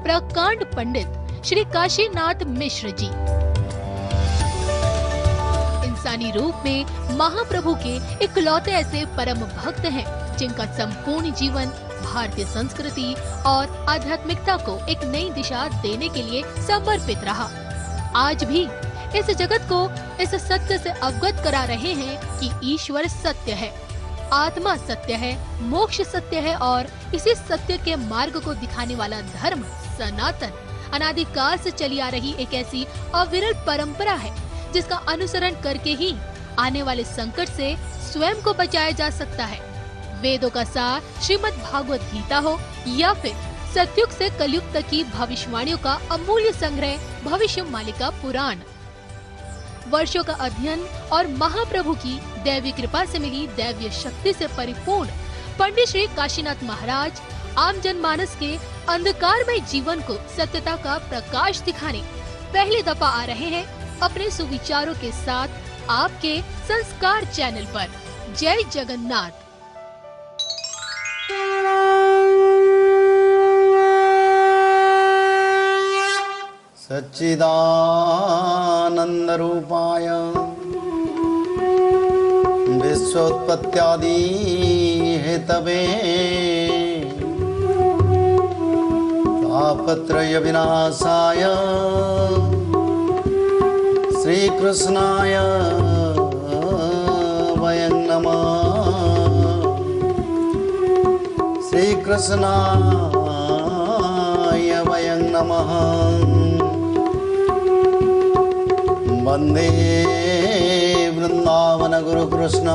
प्रकांड पंडित श्री काशीनाथ मिश्र जी। इंसानी रूप में महाप्रभु के इकलौते ऐसे परम भक्त हैं जिनका संपूर्ण जीवन भारतीय संस्कृति और आध्यात्मिकता को एक नई दिशा देने के लिए समर्पित रहा। आज भी इस जगत को इस सत्य से अवगत करा रहे हैं कि ईश्वर सत्य है, आत्मा सत्य है, मोक्ष सत्य है और इसी सत्य के मार्ग को दिखाने वाला धर्म सनातन अनादिकाल से चली आ रही एक ऐसी अविरल परंपरा है जिसका अनुसरण करके ही आने वाले संकट से स्वयं को बचाया जा सकता है। वेदों का सार श्रीमद् भागवत गीता हो या फिर सतयुग से कलयुग तक की भविष्यवाणियों का अमूल्य संग्रह भविष्य मालिका पुराण। वर्षों का अध्ययन और महाप्रभु की दैवी कृपा से मिली दैवीय शक्ति से परिपूर्ण पंडित श्री काशीनाथ महाराज आम जनमानस के अंधकारमय जीवन को सत्यता का प्रकाश दिखाने पहली दफा आ रहे हैं अपने सुविचारों के साथ आपके संस्कार चैनल पर। जय जगन्नाथ। सच्चिदानंद रूपाय विश्वोत्पत्त्यादि हेतवे तापत्रय विनाशाय श्री कृष्णाय वयं नमः। श्री कृष्णाय वयं नमः। वंदे वृंदावन गुरु कृष्ण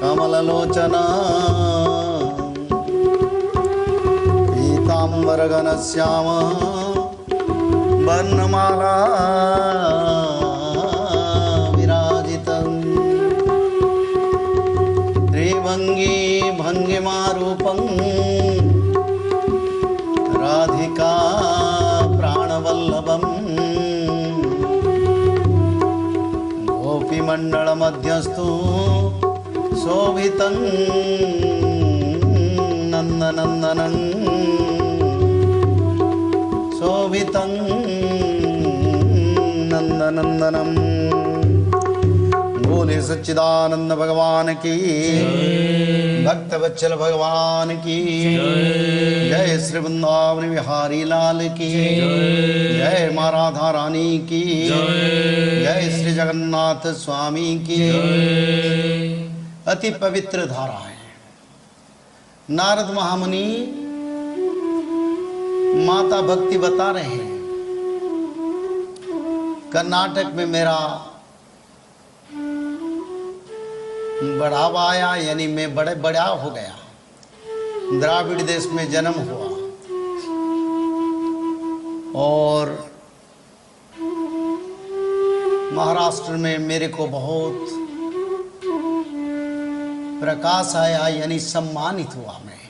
कमललोचन पीतांबर घनश्याम वर्णमाला विराजितं त्रिभंगी भंगिमारूपं राधिका प्राणवल्लभम् गोपीमंडल मध्यस्थु शोभितं नंदनंदनं शोभितं नंदनंदनम। बोले सच्चिदानंद भगवान की, भक्त वत्सल भगवान की जय। श्री वृंदावन बिहारी लाल की जय। माँ राधा रानी की जय। श्री जगन्नाथ स्वामी की। अति पवित्र धारा है। नारद महामुनि माता भक्ति बता रहे हैं। कर्नाटक में मेरा बढ़ावा आया, यानी मैं बड़ा हो गया। द्राविड़ देश में जन्म हुआ और महाराष्ट्र में मेरे को बहुत प्रकाश आया, यानी सम्मानित हुआ मैं।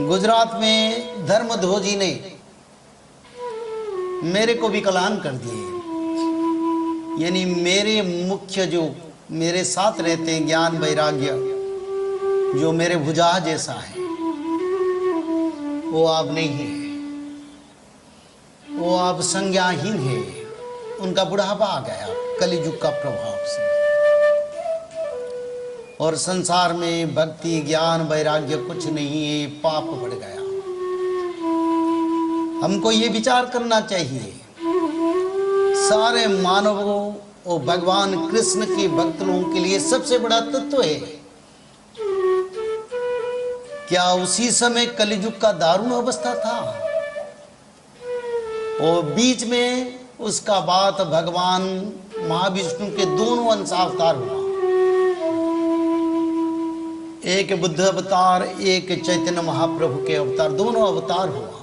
गुजरात में धर्मध्वजी ने मेरे को विकलांग कर दिए, यानी मेरे मुख्य जो मेरे साथ रहते हैं ज्ञान वैराग्य जो मेरे भुजा जैसा है वो अब नहीं है, वो अब संज्ञाहीन है। उनका बुढ़ापा आ गया कलियुग का प्रभाव से, और संसार में भक्ति ज्ञान वैराग्य कुछ नहीं है, पाप बढ़ गया। हमको ये विचार करना चाहिए सारे मानवों और भगवान कृष्ण के भक्त लोगों के लिए सबसे बड़ा तत्व है। क्या उसी समय कलियुग का दारुण अवस्था था, और बीच में उसका बाद भगवान महाविष्णु के दोनों अंश अवतार हुआ, एक बुद्ध अवतार एक चैतन्य महाप्रभु के अवतार, दोनों अवतार हुआ।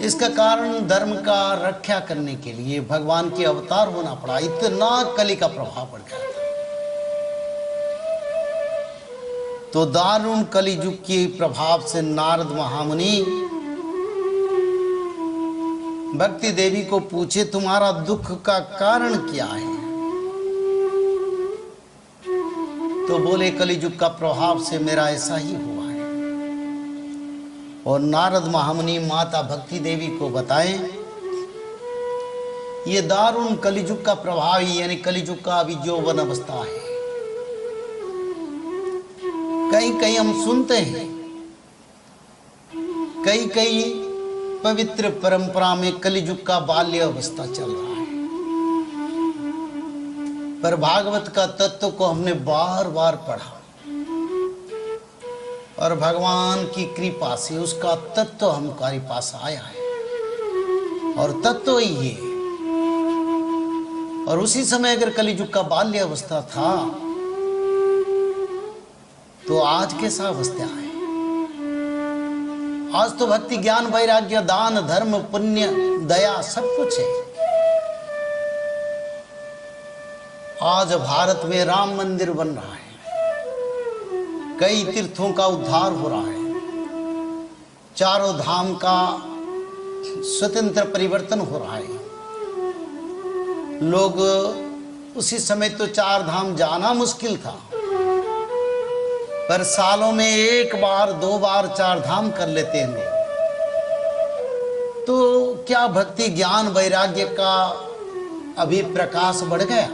इसका कारण धर्म का रक्षा करने के लिए भगवान के अवतार होना पड़ा। इतना कली का प्रभाव पड़ गया था। तो दारुण कलियुग के प्रभाव से नारद महामुनि भक्ति देवी को पूछे, तुम्हारा दुख का कारण क्या है? तो बोले कलियुग का प्रभाव से मेरा ऐसा ही हुआ है। और नारद महामुनि माता भक्ति देवी को बताएं ये दारुण कलियुग का प्रभाव ही, यानी कलियुग का अभी यौवन अवस्था है। कहीं कहीं हम सुनते हैं, कई कई पवित्र परंपरा में कलियुग का बाल्य अवस्था चल रहा है। पर भागवत का तत्व को हमने बार बार पढ़ा और भगवान की कृपा से उसका तत्व हमारे पास आया है और तत्व ही है। और उसी समय अगर कलियुग का बाल्य अवस्था था तो आज कैसा अवस्था है? आज तो भक्ति ज्ञान वैराग्य दान धर्म पुण्य दया सब कुछ है। आज भारत में राम मंदिर बन रहा है, कई तीर्थों का उद्धार हो रहा है, चारों धाम का स्वतंत्र परिवर्तन हो रहा है। लोग उसी समय तो चार धाम जाना मुश्किल था, पर सालों में एक बार दो बार चार धाम कर लेते हैं लोग। तो क्या भक्ति ज्ञान वैराग्य का अभी प्रकाश बढ़ गया?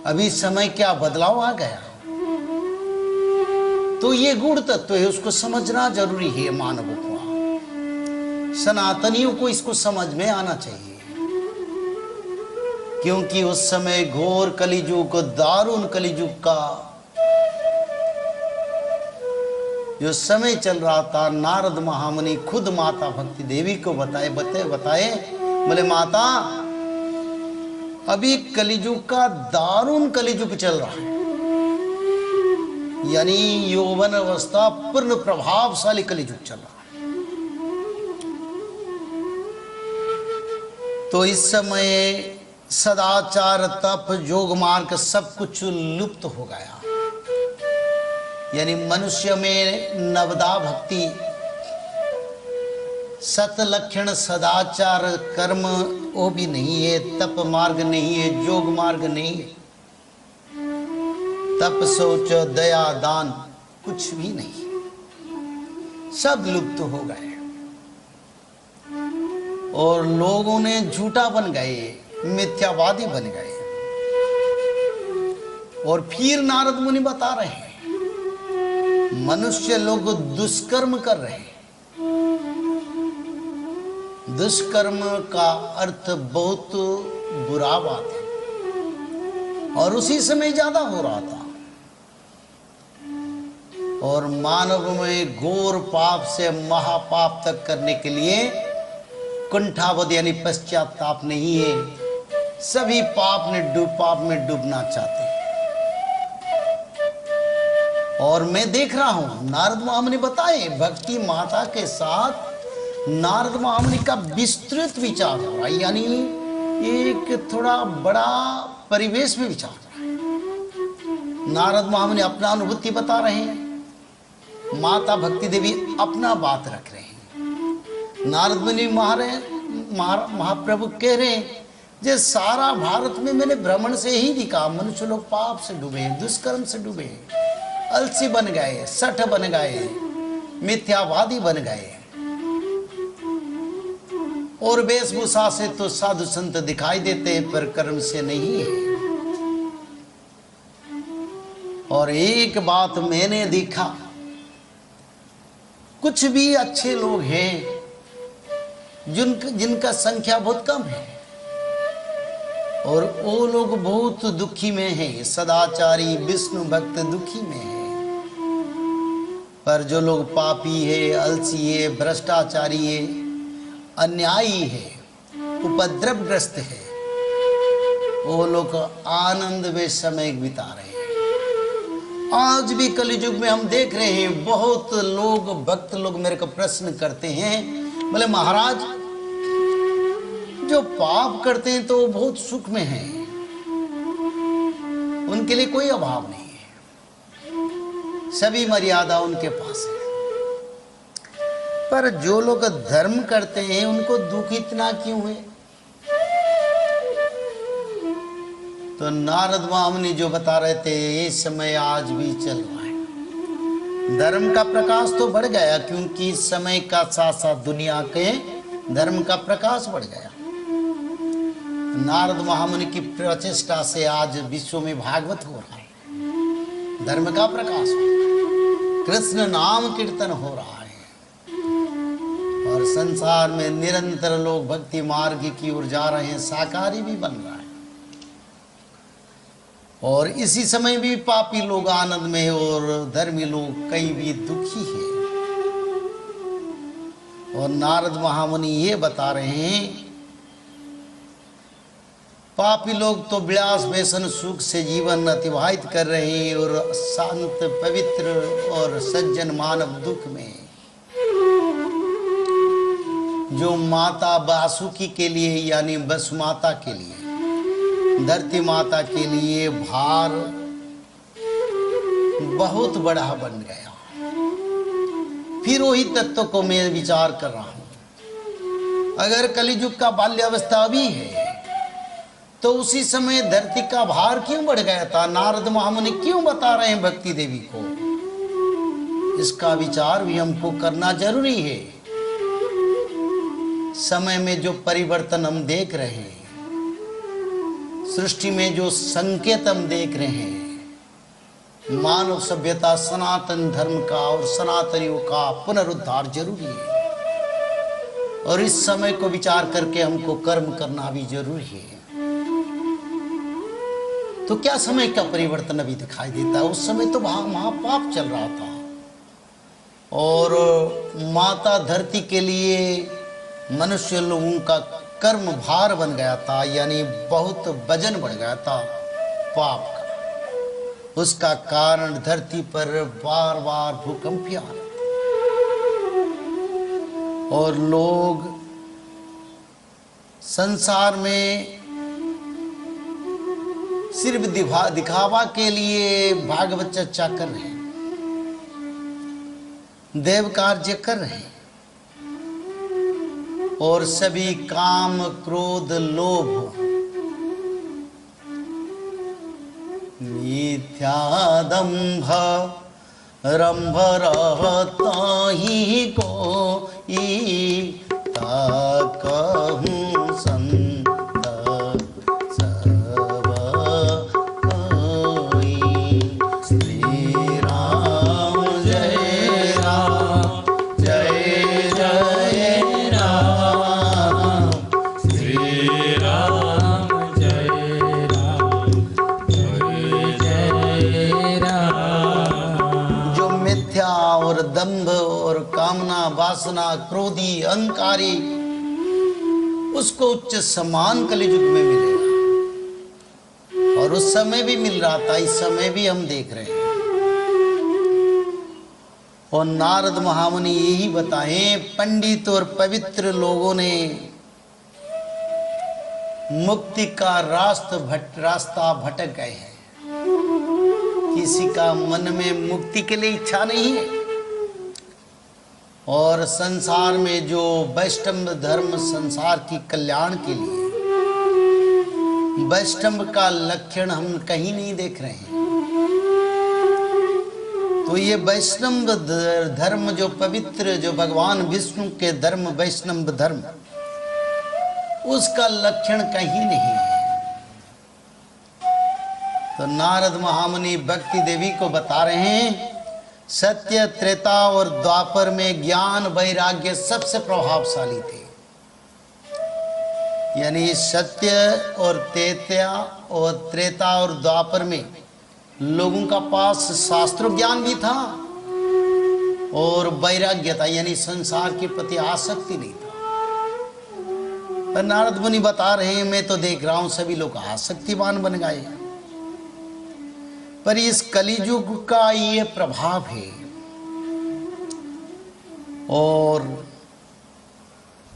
अभी समय क्या बदलाव आ गया? तो ये गुण तत्व है, उसको समझना जरूरी है। मानवों को, सनातनियों को इसको समझ में आना चाहिए, क्योंकि उस समय घोर कलियुग, दारुण कलियुग का जो समय चल रहा था, नारद महामुनि खुद माता भक्ति देवी को बताए बोले माता अभी कलियुग का दारुण कलियुग चल रहा है, यानी यौवन अवस्था पूर्ण प्रभावशाली कलियुग चल रहा है। तो इस समय सदाचार तप योग मार्ग सब कुछ लुप्त हो गया, यानी मनुष्य में नवदा भक्ति सत लक्षण सदाचार कर्म वो भी नहीं है, तप मार्ग नहीं है, योग मार्ग नहीं है, तप सोच दया दान कुछ भी नहीं, सब लुप्त हो गए। और लोगों ने झूठा बन गए, मिथ्यावादी बन गए। और फिर नारद मुनि बता रहे हैं मनुष्य लोग दुष्कर्म कर रहे हैं। दुष्कर्म का अर्थ बहुत बुरा बात है और उसी समय ज्यादा हो रहा था। और मानव में घोर पाप से महापाप तक करने के लिए कुंठावध यानी पश्चाताप नहीं है। सभी पाप में डूबना चाहते हैं। और मैं देख रहा हूं नारद महामुनि बताए भक्ति माता के साथ नारद महामुनि का विस्तृत विचार हो रहा है, यानी एक थोड़ा बड़ा परिवेश में विचार हो रहा है। नारद महामुनि अपना अनुभूति बता रहे हैं, माता भक्ति देवी अपना बात रख रहे हैं। नारद मुनि महाप्रभु कह रहे हैं जे सारा भारत में मैंने भ्रमण से ही दिखा, मनुष्य लोग पाप से डूबे, दुष्कर्म से डूबे, अलसी बन गए, सठ बन गए, मिथ्यावादी बन गए। और वेशभूषा से तो साधु संत दिखाई देते हैं पर कर्म से नहीं है। और एक बात मैंने देखा, कुछ भी अच्छे लोग हैं जिनका संख्या बहुत कम है और वो लोग बहुत दुखी में हैं। सदाचारी विष्णु भक्त दुखी में है, पर जो लोग पापी है, अलसी है, भ्रष्टाचारी है, अन्यायी है, उपद्रवग्रस्त है, वो लोग आनंद में समय बिता रहे हैं। आज भी कलियुग में हम देख रहे हैं बहुत लोग, भक्त लोग मेरे को प्रश्न करते हैं, बोले महाराज जो पाप करते हैं तो वो बहुत सुख में हैं, उनके लिए कोई अभाव नहीं है, सभी मर्यादा उनके पास है। पर जो लोग धर्म करते हैं उनको दुख इतना क्यों है? तो नारद महामुनि जो बता रहे थे ये समय आज भी चल रहा है। धर्म का प्रकाश तो बढ़ गया, क्योंकि समय का साथ साथ दुनिया के धर्म का प्रकाश बढ़ गया। नारद महामुनि की प्रचेष्टा से आज विश्व में भागवत हो रहा है, धर्म का प्रकाश, कृष्ण नाम कीर्तन हो रहा है, और संसार में निरंतर लोग भक्ति मार्ग की ओर जा रहे हैं, शाकाहारी भी बन रहा है। और इसी समय भी पापी लोग आनंद में और धर्मी लोग कई भी दुखी है। और नारद महामुनि ये बता रहे हैं पापी लोग तो विलास व्यसन सुख से जीवन अतिवाहित कर रहे हैं, और शांत पवित्र और सज्जन मानव दुख में। जो माता वासुकी के लिए यानी बस माता के लिए, धरती माता के लिए भार बहुत बड़ा बन गया। फिर वही तत्व को मैं विचार कर रहा हूं। अगर कलियुग का बाल्यावस्था अभी है तो उसी समय धरती का भार क्यों बढ़ गया था? नारद महामुनि क्यों बता रहे हैं भक्ति देवी को? इसका विचार भी हमको करना जरूरी है। समय में जो परिवर्तन हम देख रहे हैं, सृष्टि में जो संकेत हम देख रहे हैं, मानव सभ्यता सनातन धर्म का और सनातनियों का पुनरुद्धार जरूरी है। और इस समय को विचार करके हमको कर्म करना भी जरूरी है। तो क्या समय का परिवर्तन अभी दिखाई देता है? उस समय तो महापाप चल रहा था, और माता धरती के लिए मनुष्य लोगों का कर्म भार बन गया था, यानी बहुत वजन बढ़ गया था पाप का। उसका कारण धरती पर बार बार भूकंप आ रहे थे, और लोग संसार में सिर्फ दिखावा के लिए भागवत चर्चा कर रहे हैं, देव कार्य कर रहे हैं, और सभी काम क्रोध लोभ मिथ्यादंभ रंभ रहता ही को कहूँ संत सब कोई। श्री राम जय राम जय जय राम, श्री राम जय राम जय जय राम। जो मिथ्या और दंभ और कामना वासना क्रोधी अहंकारी, उसको उच्च सम्मान कलियुग में मिलेगा, और उस समय भी मिल रहा था, इस समय भी हम देख रहे हैं। और नारद महामुनि यही बताएं, पंडित और पवित्र लोगों ने मुक्ति का रास्ता भटक गए हैं। किसी का मन में मुक्ति के लिए इच्छा नहीं है, और संसार में जो वैष्णव धर्म संसार की कल्याण के लिए, वैष्णव का लक्षण हम कहीं नहीं देख रहे हैं। तो ये वैष्णव धर्म जो पवित्र, जो भगवान विष्णु के धर्म वैष्णव धर्म, उसका लक्षण कहीं नहीं है। तो नारद महामुनि भक्ति देवी को बता रहे हैं, सत्य त्रेता और द्वापर में ज्ञान वैराग्य सबसे प्रभावशाली थे। यानी सत्य और त्रेता और द्वापर में लोगों का पास शास्त्र ज्ञान भी था, और वैराग्य था, यानी संसार के प्रति आसक्ति नहीं था। पर नारद मुनि बता रहे हैं, मैं तो देख रहा हूं सभी लोग आसक्तिवान बन गए। पर इस कलियुग का ये प्रभाव है, और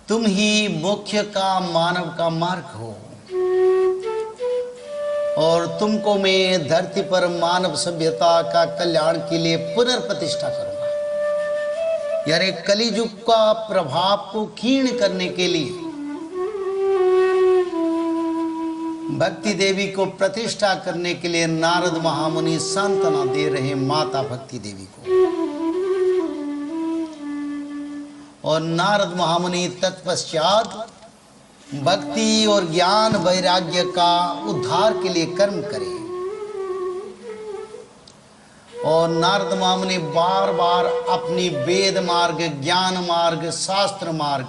तुम ही मुख्य का मानव का मार्ग हो, और तुमको मैं धरती पर मानव सभ्यता का कल्याण के लिए पुनर्प्रतिष्ठा करूंगा। यानी कलियुग का प्रभाव को क्षीण करने के लिए भक्ति देवी को प्रतिष्ठा करने के लिए नारद महामुनि सांत्वना दे रहे माता भक्ति देवी को। और नारद महामुनि तत्पश्चात भक्ति और ज्ञान वैराग्य का उद्धार के लिए कर्म करें। और नारद महामुनि बार बार अपनी वेद मार्ग, ज्ञान मार्ग, शास्त्र मार्ग,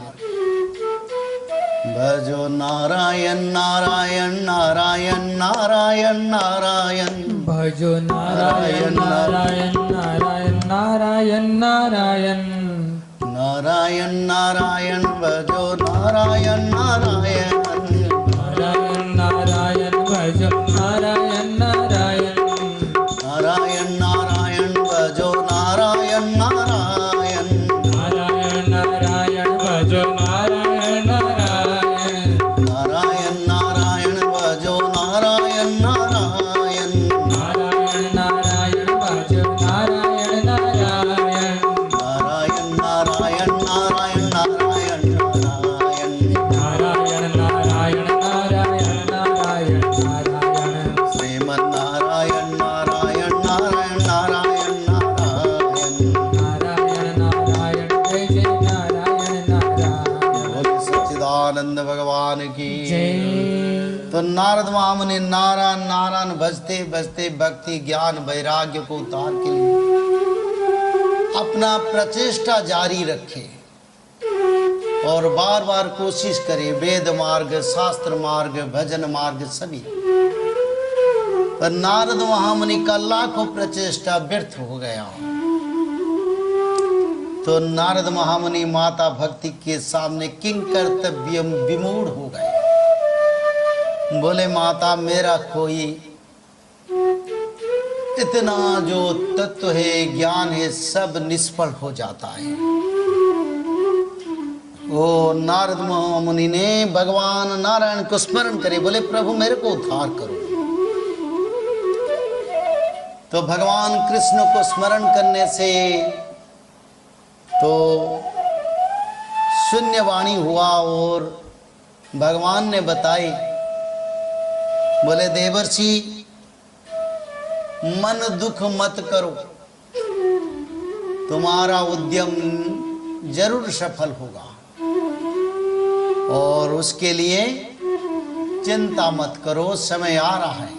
भजो नारायण नारायण नारायण नारायण नारायण, भजो नारायण नारायण नारायण नारायण नारायण, नारायण नारायण भजो नारायण नारायण, नारायण नारायण भजो नारायण नारायण, नारायण नारायण भजो नारायण नारायण, नारायण नारायण भजो नारायण नारायण, नारायण नारायण भजो नारायण नारायण, नारायण नारायण भजो नारायण नारायण, नारायण नारायण नारायण नारायण नारायण, नारायण नारायण नारायण नारायण नारायण, श्रीमन नारायण नारायण नारायण नारायण नारायण, नारायण नारायण जय जय नारायण नारायण बोले सच्चिदानंद भगवान की। जय। तो नारद महामुनि नारायण नारायण भजते भजते भक्ति ज्ञान वैराग्य को उतार के लिए अपना प्रचेष्टा जारी रखे और बार बार कोशिश करे, वेद मार्ग, शास्त्र मार्ग, भजन मार्ग सभी। पर नारद महामुनि का लाखों प्रचेष्टा व्यर्थ हो गया। तो नारद महामुनि माता भक्ति के सामने किंग कर्तव्य विमूढ़ हो गए। बोले माता मेरा कोई इतना जो तत्व है, ज्ञान है, सब निष्फल हो जाता है। ओ नारद महामुनि ने भगवान नारायण को स्मरण करे, बोले प्रभु मेरे को उद्धार करो। तो भगवान कृष्ण को स्मरण करने से तो शून्य वाणी हुआ और भगवान ने बताई, बोले देवर्षि मन दुख मत करो, तुम्हारा उद्यम जरूर सफल होगा और उसके लिए चिंता मत करो, समय आ रहा है।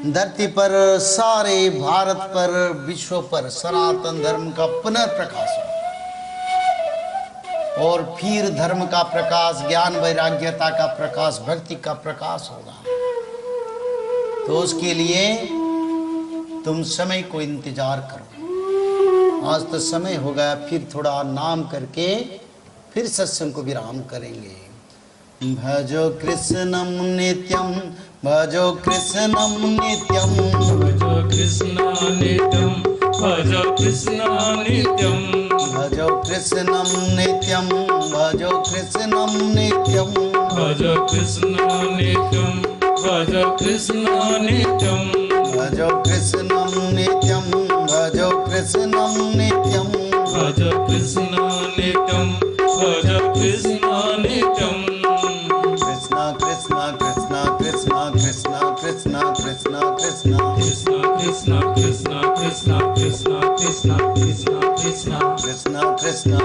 धरती पर, सारे भारत पर, विश्व पर सनातन धर्म का पुनर्प्रकाश हो और फिर धर्म का प्रकाश, ज्ञान वैराग्यता का प्रकाश, भक्ति का प्रकाश होगा। तो उसके लिए तुम समय को इंतजार करो। आज तो समय हो गया, फिर थोड़ा नाम करके फिर सत्संग को विराम करेंगे। भजो कृष्णम नित्यम, भजो कृष्णम नित्यम, भजो कृष्ण नित्यम, भजो कृष्ण नित्यम, भजो कृष्णम नित्यम, भजो कृष्णम नित्यम, भजो कृष्ण नित्यम, भजो कृष्ण नित्यम, भजो कृष्णम नित्यम, भजो कृष्णम नित्यम, भजो कृष्ण नित्यम, भजो कृष्ण नित्यम, कृष्णा कृष्णा कृष्णा कृष्णा कृष्णा कृष्णा कृष्णा कृष्णा कृष्ण कृष्ण कृष्ण कृष्ण कृष्ण कृष्ण कृष्ण कृष्णा कृष्णा कृष्णा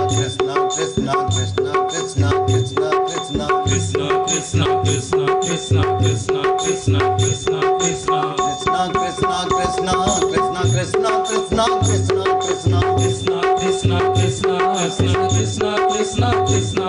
कृष्णा कृष्णा कृष्णा कृष्णा कृष्ण कृष्ण कृष्ण कृष्ण कृष्ण कृष्ण कृष्ण कृष्णा कृष्णा कृष्णा कृष्णा कृष्णा कृष्णा कृष्णा कृष्णा कृष्ण कृष्ण कृष्ण कृष्ण कृष्ण कृष्ण कृष्ण